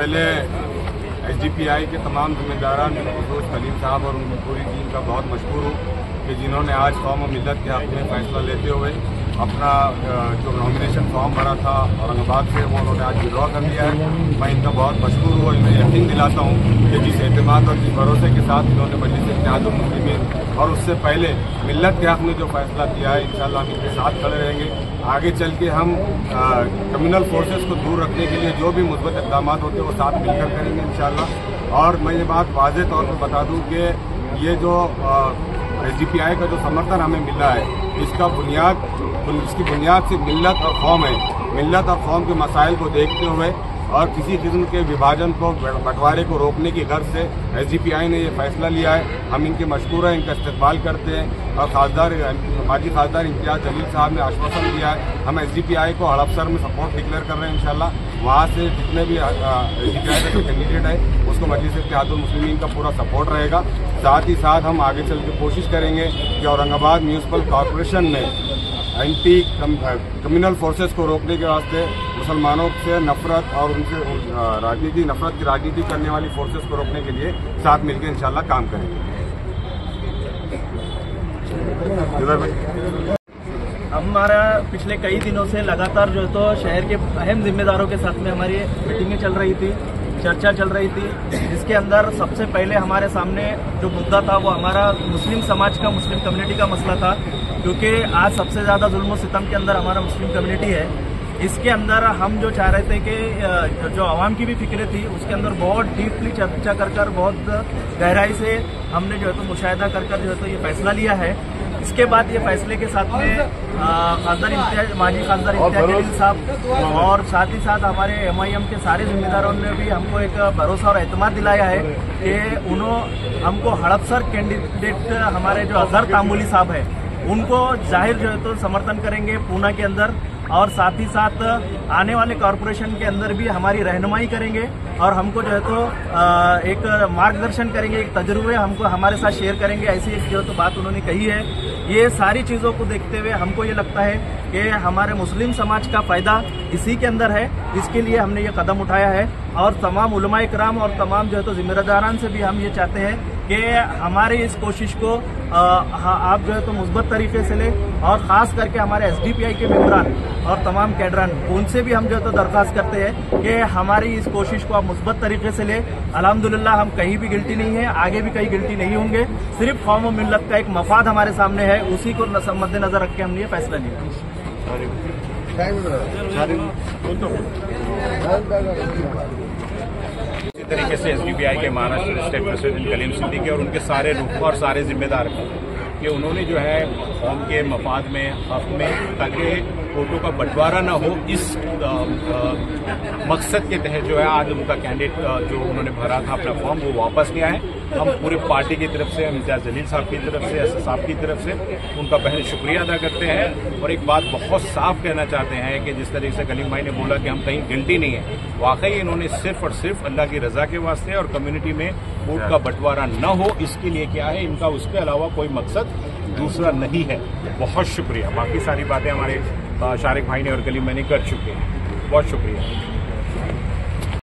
पहले एसडीपीआई के तमाम जिम्मेदारान फिरोज कलीम साहब और उनकी पूरी टीम का बहुत मशहूर हूँ कि जिन्होंने आज कौम और मिल्लत के हक़ में फैसला लेते हुए अपना जो नॉमिनेशन फॉर्म भरा था औरंगाबाद से वो उन्होंने आज विड्रॉ कर लिया है। मैं इनका बहुत मशहूर हूँ और इन्हें यकीन दिलाता हूँ कि जिस एतमाद और जिस भरोसे के साथ इन्होंने मजलिस-ए-इत्तेहादुल मुस्लिमीन और उससे पहले मिल्लत के हक़ में जो फैसला किया है, इंशाअल्लाह हम इनके साथ खड़े रहेंगे। आगे चल के हम कम्युनल फोर्सेस को दूर रखने के लिए जो भी मुस्बत इक़दाम होते हैं वो साथ मिलकर करेंगे इंशाअल्लाह। और मैं ये बात वाज़ेह तौर पर बता दूँ कि ये जो एसडीपीआई का जो समर्थन हमें मिला है इसकी बुनियाद सिर्फ मिल्लत और कौम है। मिल्लत और कौम के मसाइल को देखते हुए और किसी किस्म के विभाजन को बंटवारे को रोकने की गर्ज से एसडीपीआई ने ये फैसला लिया है। हम इनके मशकूर हैं, इनका इस्तकबाल करते हैं और माजी खासदार इम्तियाज जलील साहब ने आश्वासन दिया है। हम एसडीपीआई को हड़पसर में सपोर्ट डिक्लेयर कर रहे हैं इंशाल्लाह। वहाँ से जितने भी एसडीपीआई का जो कैंडिडेट है उसको मजलिस-ए-इत्तेहादुल मुस्लिमीन का पूरा सपोर्ट रहेगा। साथ ही साथ हम आगे चल के कोशिश करेंगे कि औरंगाबाद म्यूनसिपल कॉरपोरेशन में एंटी कम्युनल फोर्सेस को रोकने के वास्ते मुसलमानों से नफरत और उनसे नफरत की राजनीति करने वाली फोर्सेस को रोकने के लिए साथ मिलकर इंशाल्लाह काम करेंगे। हमारा पिछले कई दिनों से लगातार जो है तो शहर के अहम जिम्मेदारों के साथ में हमारी मीटिंगें चल रही थी, चर्चा चल रही थी। इसके अंदर सबसे पहले हमारे सामने जो मुद्दा था वो हमारा मुस्लिम समाज का, मुस्लिम कम्युनिटी का मसला था, क्योंकि आज सबसे ज़्यादा जुल्म सितम के अंदर हमारा मुस्लिम कम्युनिटी है। इसके अंदर हम जो चाह रहे थे कि जो आवाम की भी फिक्रें थी उसके अंदर बहुत डीपली चर्चा कर बहुत गहराई से हमने जो है तो मुशाहिदा कर जो है तो ये फैसला लिया है। इसके बाद ये फैसले के साथ में माजी खासदार इम्तियाज जलील साहब और साथ ही साथ हमारे MIM के सारे जिम्मेदारों ने भी हमको एक भरोसा और एतमाद दिलाया है कि उन्होंने हमको हड़पसर कैंडिडेट हमारे जो अजहर तामुली साहब है उनको जाहिर जो है तो समर्थन करेंगे पूना के अंदर, और साथ ही साथ आने वाले कॉरपोरेशन के अंदर भी हमारी रहनुमाई करेंगे और हमको जो है तो एक मार्गदर्शन करेंगे, एक तजुर्बे हमको हमारे साथ शेयर करेंगे। ऐसी एक जो तो बात उन्होंने कही है। ये सारी चीज़ों को देखते हुए हमको ये लगता है कि हमारे मुस्लिम समाज का फ़ायदा इसी के अंदर है। इसके लिए हमने ये कदम उठाया है और तमाम उलमाए किराम और तमाम जो है तो जिम्मेदारान से भी हम ये चाहते हैं कि हमारी इस कोशिश को आप जो है तो मुस्बत तरीके से लें और ख़ास करके हमारे एसडीपीआई के मेंबरान और तमाम कैडरान उनसे भी हम जो है तो दरख्वास्त करते हैं कि हमारी इस कोशिश को आप मुस्बत तरीके से लें। अल्हम्दुलिल्लाह हम कहीं भी गिल्टी नहीं है, आगे भी कहीं गिल्टी नहीं होंगे। सिर्फ कौम और मिल्लत का एक मफाद हमारे सामने है, उसी को मद्देनजर रख के हमने ये फैसला लिया। इसी तरीके से एसडीपीआई के महाराष्ट्र स्टेट प्रेसिडेंट कलीम सिद्दीकी और उनके सारे रुकबा और सारे जिम्मेदार कि उन्होंने जो है कौम के मफाद में हक में ताकि वोटों का बंटवारा न हो, इस मकसद के तहत जो है आज उनका कैंडिडेट जो उन्होंने भरा था अपना फॉर्म वो वापस लिया है। हम पूरे पार्टी की तरफ से, इम्तियाज जलील साहब की तरफ से, एसएस साहब की तरफ से उनका पहले शुक्रिया अदा करते हैं और एक बात बहुत साफ कहना चाहते हैं कि जिस तरीके से कलीम भाई ने बोला कि हम कहीं गिल्टी नहीं है, वाकई इन्होंने सिर्फ और सिर्फ अल्लाह की रजा के वास्ते और कम्युनिटी में वोट का बंटवारा न हो इसके लिए किया है। इनका उसके अलावा कोई मकसद दूसरा नहीं है। बहुत शुक्रिया। बाकी सारी बातें हमारे शारिक भाई ने और कलीम भाई ने कर चुके हैं। बहुत शुक्रिया।